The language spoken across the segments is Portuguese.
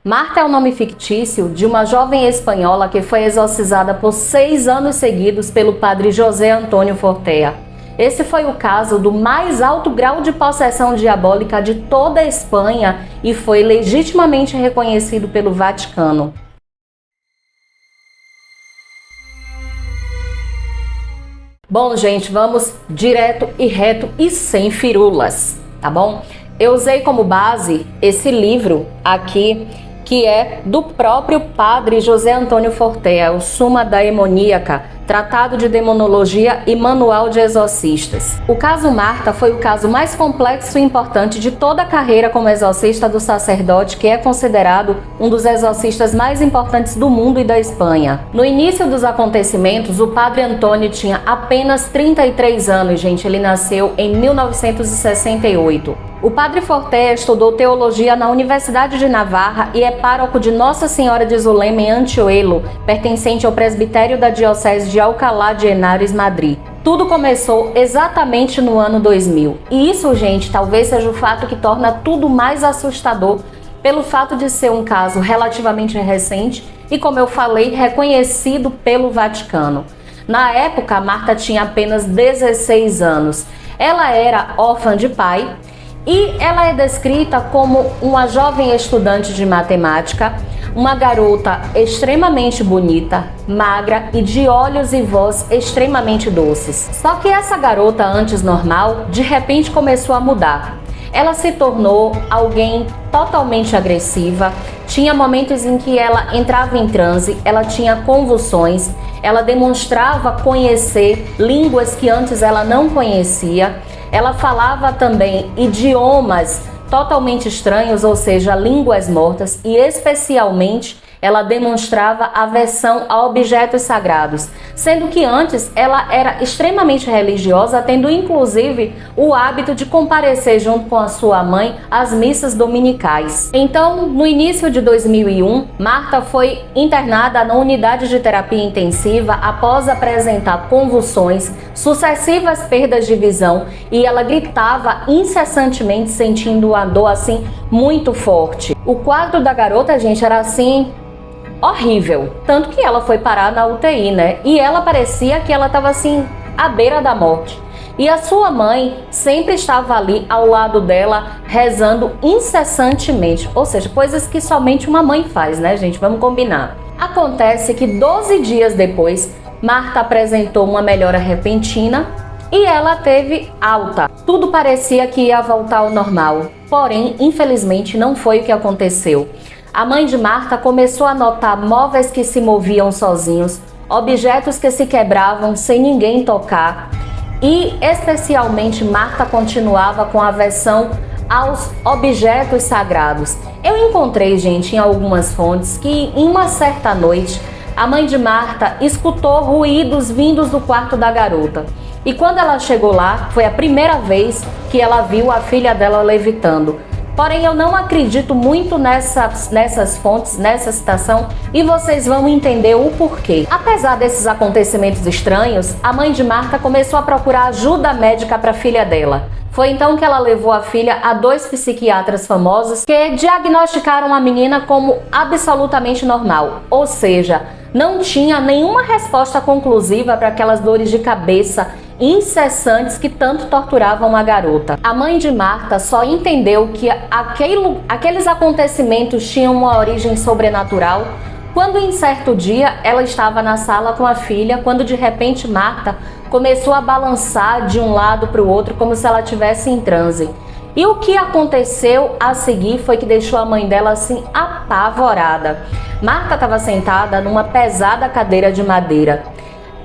Marta é o nome fictício de uma jovem espanhola que foi exorcizada por 6 anos seguidos pelo padre José Antônio Fortea. Esse foi o caso do mais alto grau de possessão diabólica de toda a Espanha e foi legitimamente reconhecido pelo Vaticano. Bom, gente, vamos direto e reto e sem firulas, tá bom? Eu usei como base esse livro aqui, que é do próprio padre José Antônio Fortea, o Summa Daemoníaca, Tratado de Demonologia e Manual de Exorcistas. O caso Marta foi o caso mais complexo e importante de toda a carreira como exorcista do sacerdote, que é considerado um dos exorcistas mais importantes do mundo e da Espanha. No início dos acontecimentos, o padre Antônio tinha apenas 33 anos, gente. Ele nasceu em 1968. O padre Fortea estudou teologia na Universidade de Navarra e é pároco de Nossa Senhora de Zulema em Anchoelo, pertencente ao presbitério da Diocese de Alcalá de Henares, Madrid. Tudo começou exatamente no ano 2000. E isso, gente, talvez seja o fato que torna tudo mais assustador, pelo fato de ser um caso relativamente recente e, como eu falei, reconhecido pelo Vaticano. Na época, Marta tinha apenas 16 anos. Ela era órfã de pai e ela é descrita como uma jovem estudante de matemática, uma garota extremamente bonita, magra e de olhos e voz extremamente doces. Só que essa garota, antes normal, de repente começou a mudar. Ela se tornou alguém totalmente agressiva, tinha momentos em que ela entrava em transe, ela tinha convulsões, ela demonstrava conhecer línguas que antes ela não conhecia, ela falava também idiomas totalmente estranhos, ou seja, línguas mortas, e especialmente ela demonstrava aversão a objetos sagrados, sendo que antes ela era extremamente religiosa, tendo inclusive o hábito de comparecer junto com a sua mãe às missas dominicais. Então, no início de 2001, Marta foi internada na unidade de terapia intensiva após apresentar convulsões, sucessivas perdas de visão, e ela gritava incessantemente, sentindo uma dor assim muito forte. O quadro da garota, gente, era assim horrível, tanto que ela foi parar na UTI, né? E ela parecia que ela estava assim à beira da morte. E a sua mãe sempre estava ali ao lado dela, rezando incessantemente, ou seja, coisas que somente uma mãe faz, né, gente? Vamos combinar. Acontece que 12 dias depois, Marta apresentou uma melhora repentina e ela teve alta. Tudo parecia que ia voltar ao normal, porém, infelizmente, não foi o que aconteceu. A mãe de Marta começou a notar móveis que se moviam sozinhos, objetos que se quebravam sem ninguém tocar, e especialmente Marta continuava com aversão aos objetos sagrados. Eu encontrei, gente, em algumas fontes que em uma certa noite a mãe de Marta escutou ruídos vindos do quarto da garota. E quando ela chegou lá, foi a primeira vez que ela viu a filha dela levitando. Porém, eu não acredito muito nessas fontes, nessa citação, e vocês vão entender o porquê. Apesar desses acontecimentos estranhos, a mãe de Marta começou a procurar ajuda médica para a filha dela. Foi então que ela levou a filha a 2 psiquiatras famosos que diagnosticaram a menina como absolutamente normal, ou seja, não tinha nenhuma resposta conclusiva para aquelas dores de cabeça incessantes que tanto torturavam a garota. A mãe de Marta só entendeu que aqueles acontecimentos tinham uma origem sobrenatural quando em certo dia ela estava na sala com a filha, quando de repente Marta começou a balançar de um lado para o outro como se ela estivesse em transe. E o que aconteceu a seguir foi que deixou a mãe dela assim apavorada. Marta estava sentada numa pesada cadeira de madeira.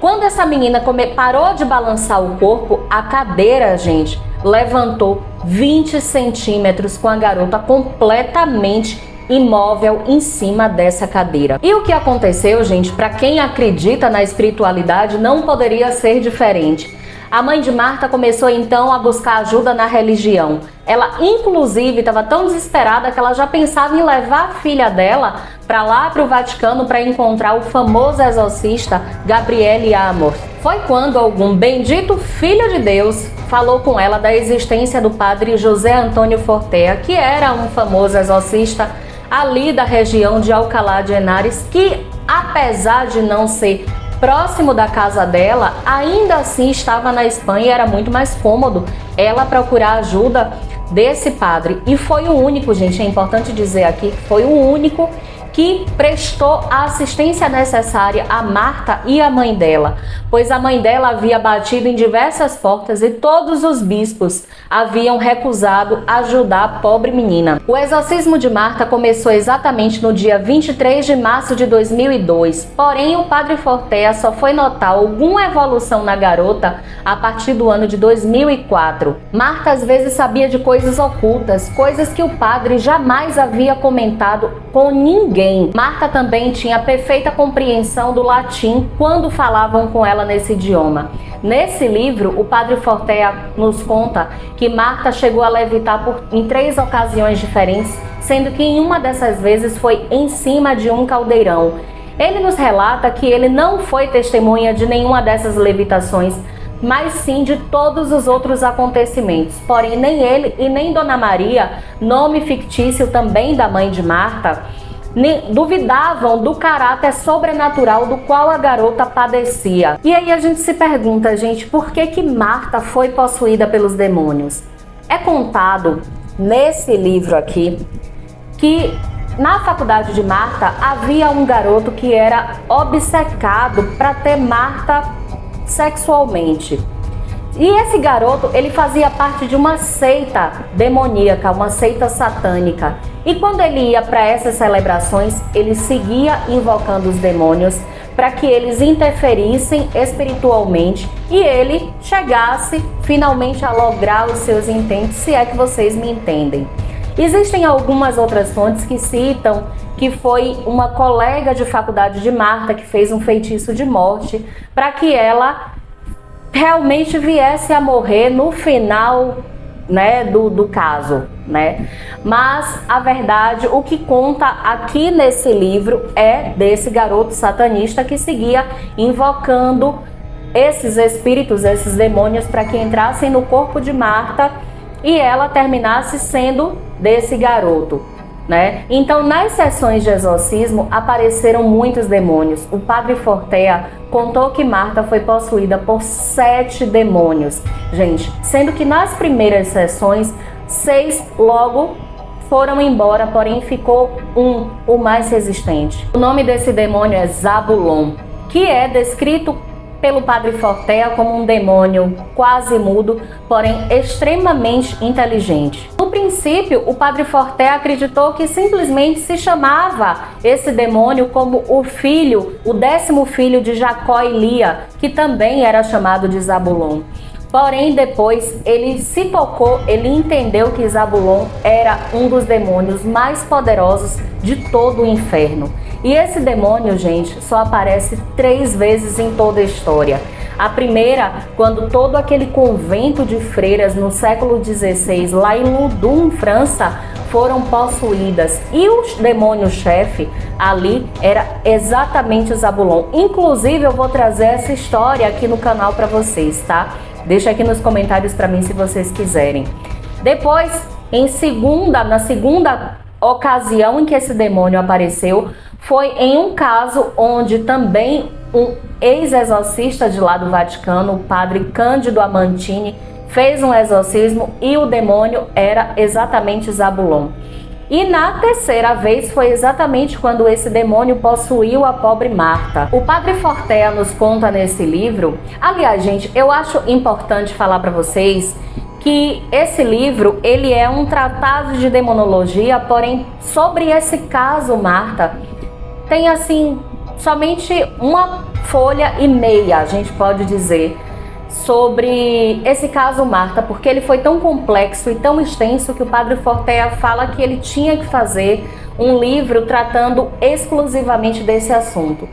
Quando essa menina parou de balançar o corpo, a cadeira, gente, levantou 20 centímetros com a garota completamente imóvel em cima dessa cadeira. E o que aconteceu, gente, para quem acredita na espiritualidade, não poderia ser diferente. A mãe de Marta começou então a buscar ajuda na religião. Ela inclusive estava tão desesperada que ela já pensava em levar a filha dela para lá para o Vaticano para encontrar o famoso exorcista Gabriele Amor. Foi quando algum bendito filho de Deus falou com ela da existência do padre José Antônio Fortea, que era um famoso exorcista ali da região de Alcalá de Henares, que apesar de não ser próximo da casa dela, ainda assim estava na Espanha e era muito mais cômodo ela procurar ajuda desse padre. E foi o único, gente, é importante dizer aqui, que foi o único que prestou a assistência necessária a Marta e a mãe dela, pois a mãe dela havia batido em diversas portas e todos os bispos haviam recusado ajudar a pobre menina. O exorcismo de Marta começou exatamente no dia 23 de março de 2002, porém o padre Fortea só foi notar alguma evolução na garota a partir do ano de 2004. Marta às vezes sabia de coisas ocultas, coisas que o padre jamais havia comentado com ninguém. Marta também tinha perfeita compreensão do latim quando falavam com ela nesse idioma. Nesse livro, o padre Fortea nos conta que Marta chegou a levitar em 3 ocasiões diferentes, sendo que em uma dessas vezes foi em cima de um caldeirão. Ele nos relata que ele não foi testemunha de nenhuma dessas levitações, mas sim de todos os outros acontecimentos. Porém, nem ele e nem Dona Maria, nome fictício também da mãe de Marta, duvidavam do caráter sobrenatural do qual a garota padecia. E aí a gente se pergunta, gente, por que Marta foi possuída pelos demônios? É contado nesse livro aqui que na faculdade de Marta havia um garoto que era obcecado para ter Marta sexualmente. E esse garoto, ele fazia parte de uma seita demoníaca, uma seita satânica. E quando ele ia para essas celebrações, ele seguia invocando os demônios para que eles interferissem espiritualmente e ele chegasse finalmente a lograr os seus intentos, se é que vocês me entendem. Existem algumas outras fontes que citam que foi uma colega de faculdade de Marta que fez um feitiço de morte para que ela realmente viesse a morrer no final, né, do caso, né? Mas a verdade, o que conta aqui nesse livro é desse garoto satanista que seguia invocando esses espíritos, esses demônios, para que entrassem no corpo de Marta e ela terminasse sendo desse garoto, né? Então, nas sessões de exorcismo apareceram muitos demônios. O padre Fortea contou que Marta foi possuída por 7 demônios, gente, sendo que nas primeiras sessões 6 logo foram embora, porém ficou o mais resistente. O nome desse demônio é Zabulon, que é descrito pelo padre Fortea como um demônio quase mudo, porém extremamente inteligente. No princípio, o padre Fortea acreditou que simplesmente se chamava esse demônio como o 10º filho de Jacó e Lia, que também era chamado de Zabulon. Porém, depois ele se tocou, ele entendeu que Zabulon era um dos demônios mais poderosos de todo o inferno. E esse demônio, gente, só aparece 3 vezes em toda a história. A primeira, quando todo aquele convento de freiras no século XVI, lá em Loudun, França, foram possuídas. E o demônio-chefe ali era exatamente o Zabulon. Inclusive, eu vou trazer essa história aqui no canal para vocês, tá? Deixa aqui nos comentários para mim se vocês quiserem. Depois, na segunda ocasião em que esse demônio apareceu, foi em um caso onde também um ex-exorcista de lá do Vaticano, o padre Cândido Amantini, fez um exorcismo e o demônio era exatamente Zabulon. E na terceira vez foi exatamente quando esse demônio possuiu a pobre Marta. O padre Fortea nos conta nesse livro. Aliás, gente, eu acho importante falar para vocês que esse livro, ele é um tratado de demonologia, porém sobre esse caso Marta tem assim somente 1,5 folha, a gente pode dizer, sobre esse caso Marta, porque ele foi tão complexo e tão extenso que o padre Fortea fala que ele tinha que fazer um livro tratando exclusivamente desse assunto.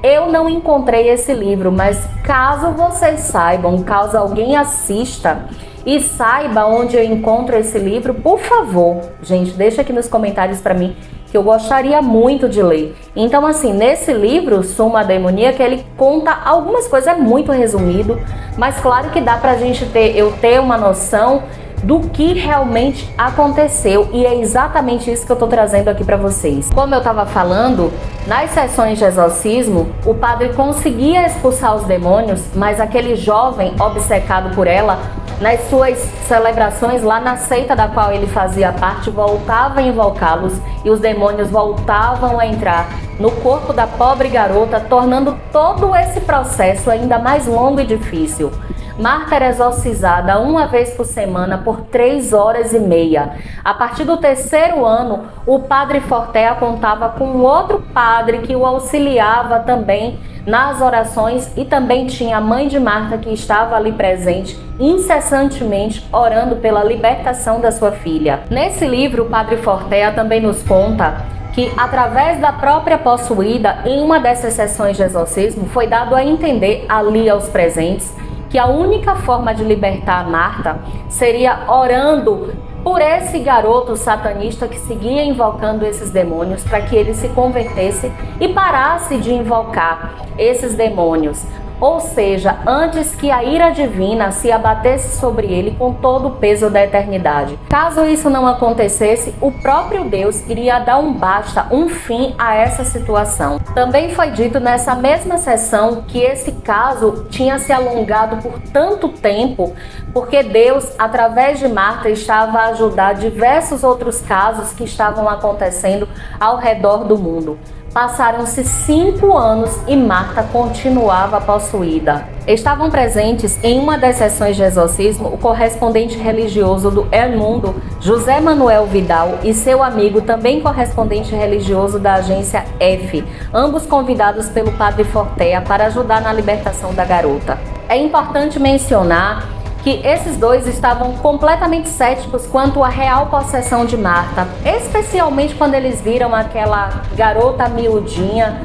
Eu não encontrei esse livro, mas caso vocês saibam, caso alguém assista e saiba onde eu encontro esse livro, por favor, gente, deixa aqui nos comentários para mim, que eu gostaria muito de ler. Então, assim, nesse livro, Summa Demoníaca, ele conta algumas coisas, é muito resumido, mas claro que dá pra gente ter uma noção do que realmente aconteceu, e é exatamente isso que eu tô trazendo aqui para vocês. Como eu tava falando, nas sessões de exorcismo, o padre conseguia expulsar os demônios, mas aquele jovem obcecado por ela, nas suas celebrações lá na seita da qual ele fazia parte, voltava a invocá-los e os demônios voltavam a entrar no corpo da pobre garota, tornando todo esse processo ainda mais longo e difícil. Marta era exorcizada uma vez por semana por 3 horas e meia. A partir do 3º ano, o padre Fortea contava com outro padre que o auxiliava também nas orações, e também tinha a mãe de Marta que estava ali presente incessantemente orando pela libertação da sua filha. Nesse livro, o padre Fortea também nos conta que através da própria possuída, em uma dessas sessões de exorcismo, foi dado a entender ali aos presentes que a única forma de libertar Marta seria orando por esse garoto satanista que seguia invocando esses demônios, para que ele se convertesse e parasse de invocar esses demônios. Ou seja, antes que a ira divina se abatesse sobre ele com todo o peso da eternidade. Caso isso não acontecesse, o próprio Deus iria dar um basta, um fim a essa situação. Também foi dito nessa mesma sessão que esse caso tinha se alongado por tanto tempo, porque Deus, através de Marta, estava a ajudar diversos outros casos que estavam acontecendo ao redor do mundo. Passaram-se 5 anos e Marta continuava possuída. Estavam presentes em uma das sessões de exorcismo o correspondente religioso do El Mundo, José Manuel Vidal, e seu amigo, também correspondente religioso da agência F, ambos convidados pelo padre Fortea para ajudar na libertação da garota. É importante mencionar que esses dois estavam completamente céticos quanto à real possessão de Marta, especialmente quando eles viram aquela garota miudinha,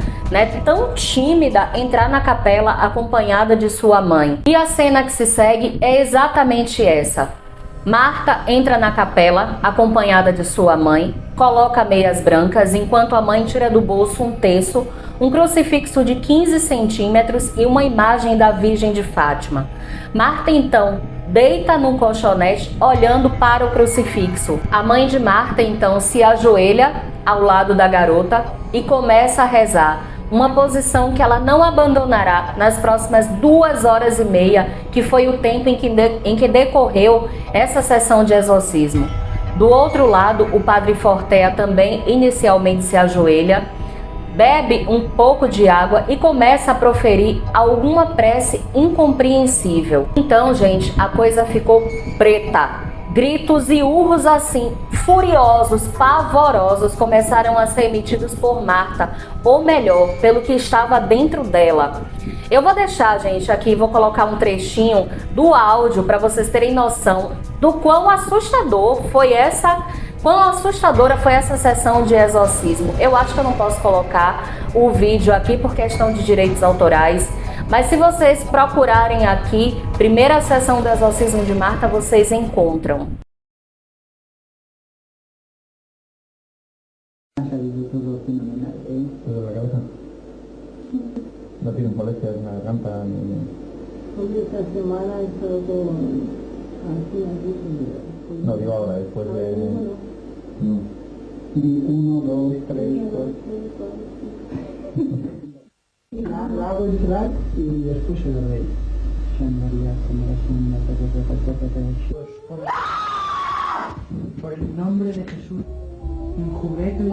tão tímida, entrar na capela acompanhada de sua mãe. E a cena que se segue é exatamente essa. Marta entra na capela acompanhada de sua mãe, coloca meias brancas, enquanto a mãe tira do bolso um terço, um crucifixo de 15 centímetros e uma imagem da Virgem de Fátima. Marta então deita num colchonete olhando para o crucifixo. A mãe de Marta então se ajoelha ao lado da garota e começa a rezar, uma posição que ela não abandonará nas próximas 2 horas e meia, que foi o tempo em que decorreu essa sessão de exorcismo. Do outro lado, o padre Fortea também inicialmente se ajoelha, bebe um pouco de água e começa a proferir alguma prece incompreensível. Então, gente, a coisa ficou preta. Gritos e urros assim, furiosos, pavorosos, começaram a ser emitidos por Marta, ou melhor, pelo que estava dentro dela. Eu vou deixar, gente, aqui, vou colocar um trechinho do áudio para vocês terem noção do quão assustadora foi essa sessão de exorcismo. Eu acho que eu não posso colocar o vídeo aqui por questão de direitos autorais, mas se vocês procurarem aqui, primeira sessão do exorcismo de Marta, vocês encontram. No tiene molestia en la garganta ni... Porque esta semana he estado todo así. No, digo ahora, después de... Y 1, 2, 3, 4... La hago entrar y después se lo doy. María, por el nombre de Jesús, un juguete,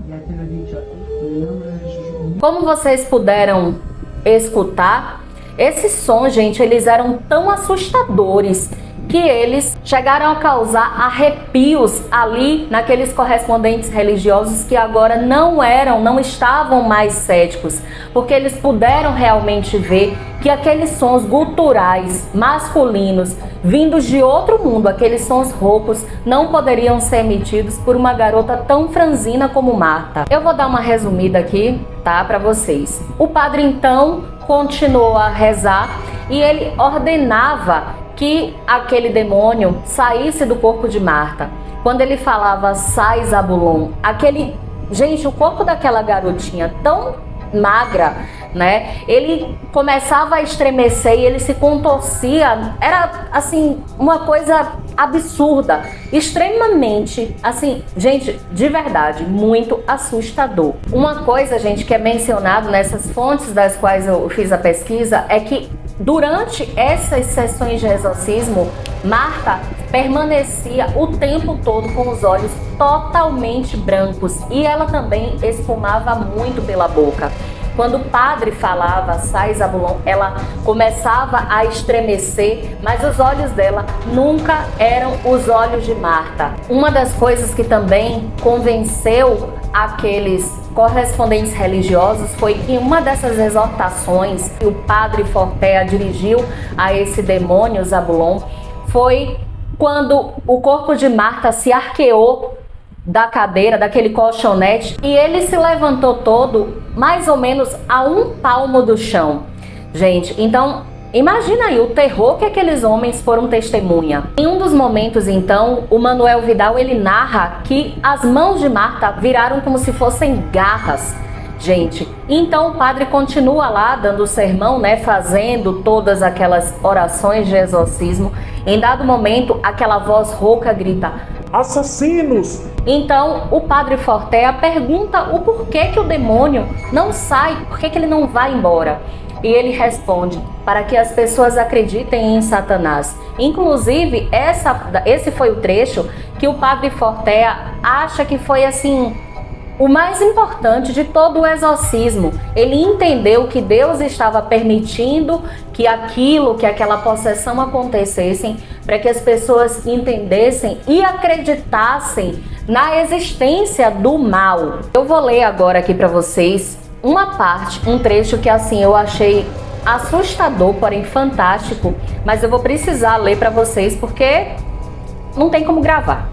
ya te lo he dicho, por el nombre de Jesús. Como vocês puderam escutar, esses sons, gente, eles eram tão assustadores que eles chegaram a causar arrepios ali naqueles correspondentes religiosos que agora não estavam mais céticos, porque eles puderam realmente ver que aqueles sons guturais masculinos vindos de outro mundo, aqueles sons roucos, não poderiam ser emitidos por uma garota tão franzina como Marta. Eu vou dar uma resumida aqui, tá, para vocês. O padre então continuou a rezar e ele ordenava que aquele demônio saísse do corpo de Marta. Quando ele falava sai Zabulon, gente, o corpo daquela garotinha tão magra, né? Ele começava a estremecer e ele se contorcia. Era assim uma coisa absurda, extremamente, assim, gente, de verdade, muito assustador. Uma coisa, gente, que é mencionado nessas fontes das quais eu fiz a pesquisa é que durante essas sessões de exorcismo, Marta permanecia o tempo todo com os olhos totalmente brancos e ela também espumava muito pela boca. Quando o padre falava, sai Zabulon, ela começava a estremecer, mas os olhos dela nunca eram os olhos de Marta. Uma das coisas que também convenceu aqueles correspondentes religiosos foi que uma dessas exortações que o padre Fortea dirigiu a esse demônio Zabulon foi quando o corpo de Marta se arqueou da cadeira, daquele colchonete, e ele se levantou todo mais ou menos a 1 palmo do chão. Gente, então imagina aí o terror que aqueles homens foram testemunha. Em um dos momentos, então, o Manuel Vidal, ele narra que as mãos de Marta viraram como se fossem garras. Gente, então o padre continua lá dando o sermão, né, fazendo todas aquelas orações de exorcismo. Em dado momento, aquela voz rouca grita: assassinos! Então o padre Fortea pergunta o porquê que o demônio não sai, por que ele não vai embora. E ele responde: para que as pessoas acreditem em Satanás. Inclusive, esse foi o trecho que o padre Fortea acha que foi assim o mais importante de todo o exorcismo. Ele entendeu que Deus estava permitindo que aquela possessão acontecessem para que as pessoas entendessem e acreditassem na existência do mal. Eu vou ler agora aqui para vocês uma parte, um trecho que assim eu achei assustador, porém fantástico, mas eu vou precisar ler para vocês porque não tem como gravar.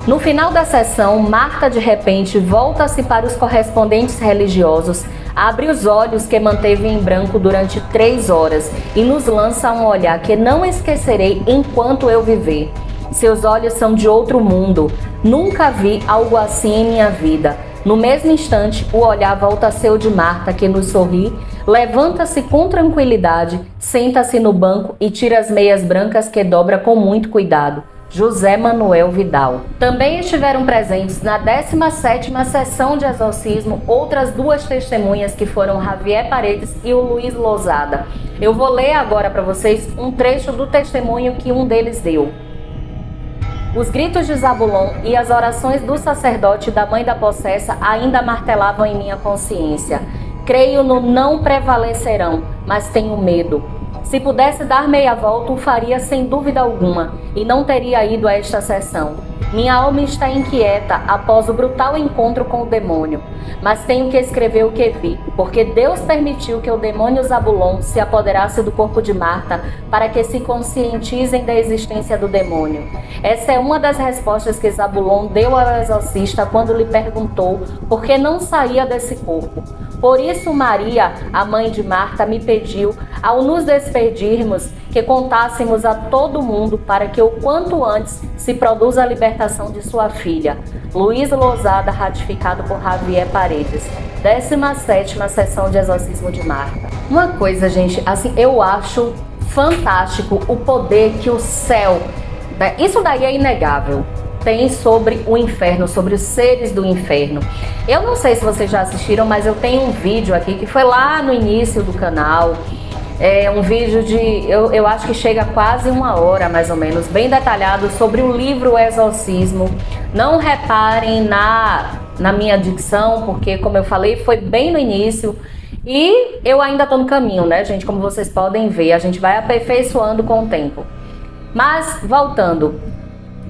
No final da sessão, Marta de repente volta-se para os correspondentes religiosos, abre os olhos que manteve em branco durante 3 horas e nos lança um olhar que não esquecerei enquanto eu viver. Seus olhos são de outro mundo. Nunca vi algo assim em minha vida. No mesmo instante, o olhar volta a ser o de Marta, que nos sorri, levanta-se com tranquilidade, senta-se no banco e tira as meias brancas que dobra com muito cuidado. José Manuel Vidal. Também estiveram presentes na 17ª sessão de exorcismo outras 2 testemunhas que foram Javier Paredes e o Luiz Lozada. Eu vou ler agora para vocês um trecho do testemunho que um deles deu. Os gritos de Zabulon e as orações do sacerdote e da mãe da possessa ainda martelavam em minha consciência. Creio no não prevalecerão, mas tenho medo. Se pudesse dar meia volta, o faria sem dúvida alguma, e não teria ido a esta sessão. Minha alma está inquieta após o brutal encontro com o demônio, mas tenho que escrever o que vi, porque Deus permitiu que o demônio Zabulon se apoderasse do corpo de Marta para que se conscientizem da existência do demônio. Essa é uma das respostas que Zabulon deu ao exorcista quando lhe perguntou por que não saía desse corpo. Por isso Maria, a mãe de Marta, me pediu, ao nos despedirmos, que contássemos a todo mundo para que o quanto antes se produza a libertação de sua filha. Luiz Lozada, ratificado por Javier Paredes. 17ª sessão de exorcismo de Marta. Uma coisa, gente, assim, eu acho fantástico o poder que o céu, né, isso daí é inegável, tem sobre o inferno, sobre os seres do inferno. Eu não sei se vocês já assistiram, mas eu tenho um vídeo aqui que foi lá no início do canal. É um vídeo de, eu acho que chega a quase 1 hora, mais ou menos, bem detalhado sobre o livro Exorcismo. Não reparem na minha dicção, porque, como eu falei, foi bem no início. E eu ainda tô no caminho, né, gente? Como vocês podem ver, a gente vai aperfeiçoando com o tempo. Mas, voltando,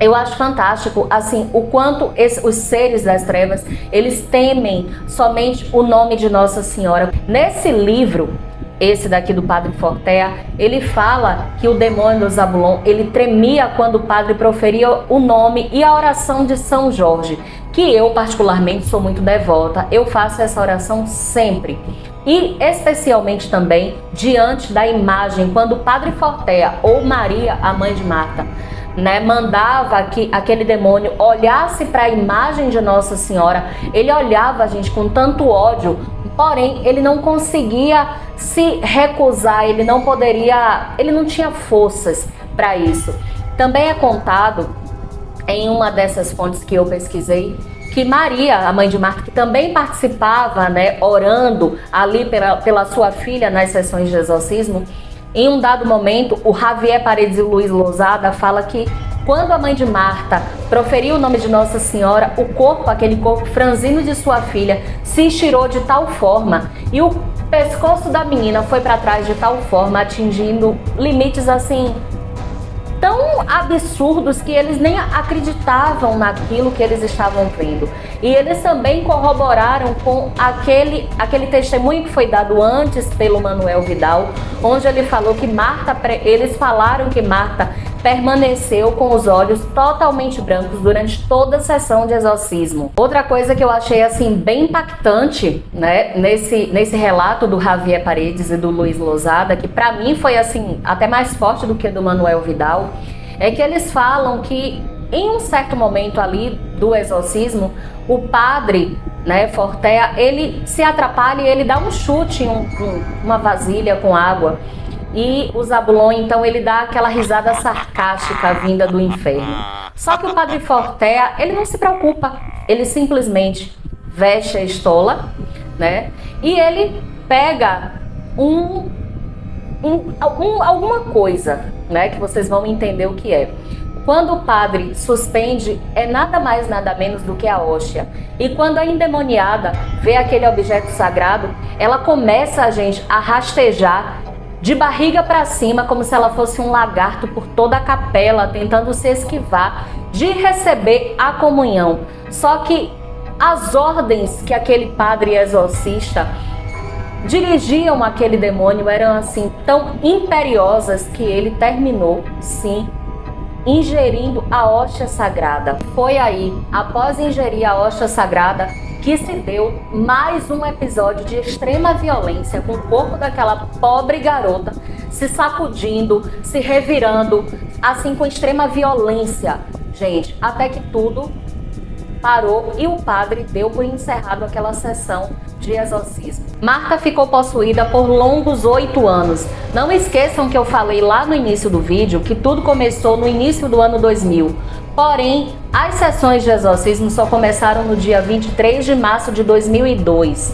eu acho fantástico, assim, o quanto os seres das trevas, eles temem somente o nome de Nossa Senhora. Nesse livro, esse daqui do padre Fortea, ele fala que o demônio do Zabulon, ele tremia quando o padre proferia o nome e a oração de São Jorge, que eu particularmente sou muito devota, eu faço essa oração sempre. E especialmente também diante da imagem, quando o padre Fortea ou Maria, a mãe de Marta, né, mandava que aquele demônio olhasse para a imagem de Nossa Senhora, ele olhava, gente, com tanto ódio, porém ele não conseguia se recusar, ele não tinha forças para isso. Também é contado em uma dessas fontes que eu pesquisei que Maria, a mãe de Marta, que também participava, né, orando ali pela sua filha nas sessões de exorcismo, em um dado momento, o Javier Paredes e o Luiz Lousada fala que quando a mãe de Marta proferiu o nome de Nossa Senhora, aquele corpo franzino de sua filha, se estirou de tal forma e o pescoço da menina foi para trás de tal forma, atingindo limites assim tão absurdos que eles nem acreditavam naquilo que eles estavam vendo. E eles também corroboraram com aquele testemunho que foi dado antes pelo Manuel Vidal, onde ele falou que eles falaram que Marta permaneceu com os olhos totalmente brancos durante toda a sessão de exorcismo. Outra coisa que eu achei assim bem impactante, né, nesse relato do Javier Paredes e do Luiz Lousada, que para mim foi assim até mais forte do que do Manuel Vidal, é que eles falam que em um certo momento ali do exorcismo, o padre, né, Fortea, ele se atrapalha e ele dá um chute em uma vasilha com água. E o Zabulon, então, ele dá aquela risada sarcástica vinda do inferno. Só que o padre Fortea, ele não se preocupa. Ele simplesmente veste a estola, né? E ele pega alguma coisa, né? Que vocês vão entender o que é. Quando o padre suspende, é nada mais, nada menos do que a hóstia. E quando a endemoniada vê aquele objeto sagrado, ela começa, gente, a rastejar de barriga para cima, como se ela fosse um lagarto por toda a capela, tentando se esquivar de receber a comunhão. Só que as ordens que aquele padre exorcista dirigiam aquele demônio eram assim tão imperiosas que ele terminou, sim, ingerindo a hóstia sagrada. Foi aí, após ingerir a hóstia sagrada, que se deu mais um episódio de extrema violência, com o corpo daquela pobre garota se sacudindo, se revirando, assim com extrema violência, gente, até que tudo parou e o padre deu por encerrado aquela sessão de exorcismo. Marta ficou possuída por longos 8 anos. Não esqueçam que eu falei lá no início do vídeo que tudo começou no início do ano 2000. Porém, as sessões de exorcismo só começaram no dia 23 de março de 2002.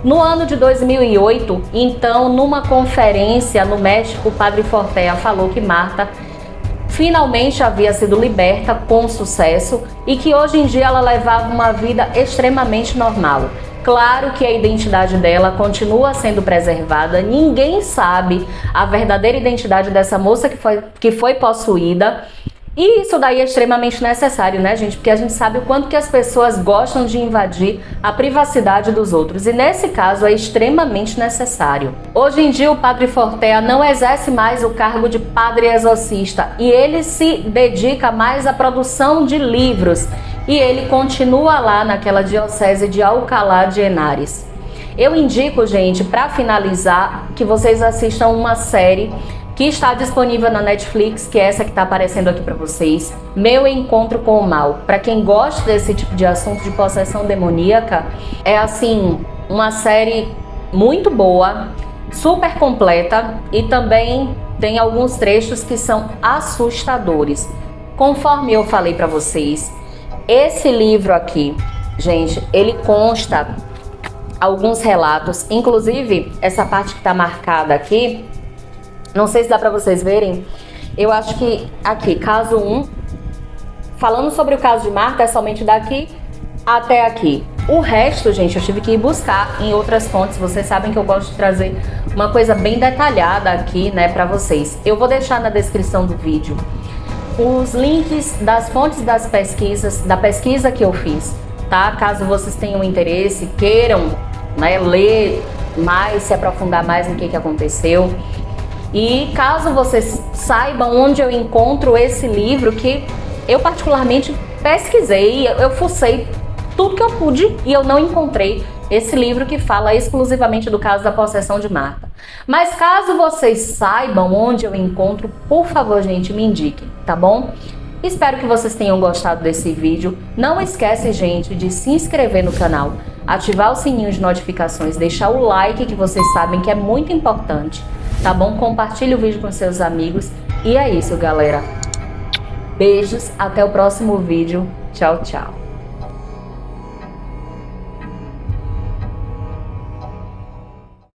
No ano de 2008, então, numa conferência no México, o padre Fortea falou que Marta finalmente havia sido liberta com sucesso e que hoje em dia ela levava uma vida extremamente normal. Claro que a identidade dela continua sendo preservada, ninguém sabe a verdadeira identidade dessa moça que foi possuída. E isso daí é extremamente necessário, né, gente? Porque a gente sabe o quanto que as pessoas gostam de invadir a privacidade dos outros. E nesse caso é extremamente necessário. Hoje em dia o padre Fortea não exerce mais o cargo de padre exorcista. E ele se dedica mais à produção de livros. E ele continua lá naquela diocese de Alcalá de Henares. Eu indico, gente, para finalizar, que vocês assistam uma série que está disponível na Netflix, que é essa que está aparecendo aqui para vocês, Meu Encontro com o Mal. Para quem gosta desse tipo de assunto de possessão demoníaca, é assim, uma série muito boa, super completa e também tem alguns trechos que são assustadores. Conforme eu falei para vocês, esse livro aqui, gente, ele consta alguns relatos, inclusive essa parte que está marcada aqui. Não sei se dá para vocês verem, eu acho que aqui, caso 1, falando sobre o caso de Marta, é somente daqui até aqui. O resto, gente, eu tive que ir buscar em outras fontes. Vocês sabem que eu gosto de trazer uma coisa bem detalhada aqui, né, para vocês. Eu vou deixar na descrição do vídeo os links das fontes das pesquisas, da pesquisa que eu fiz, tá? Caso vocês tenham interesse, queiram, né, ler mais, se aprofundar mais no que aconteceu. E caso vocês saibam onde eu encontro esse livro, que eu particularmente pesquisei, eu fucei tudo que eu pude e eu não encontrei esse livro que fala exclusivamente do caso da possessão de Marta. Mas caso vocês saibam onde eu encontro, por favor, gente, me indiquem. tá bom? Espero que vocês tenham gostado desse vídeo. Não esquece, gente, de se inscrever no canal, ativar o sininho de notificações, deixar o like, que vocês sabem que é muito importante, tá bom? Compartilhe o vídeo com seus amigos. E é isso, galera. Beijos, até o próximo vídeo. Tchau, tchau.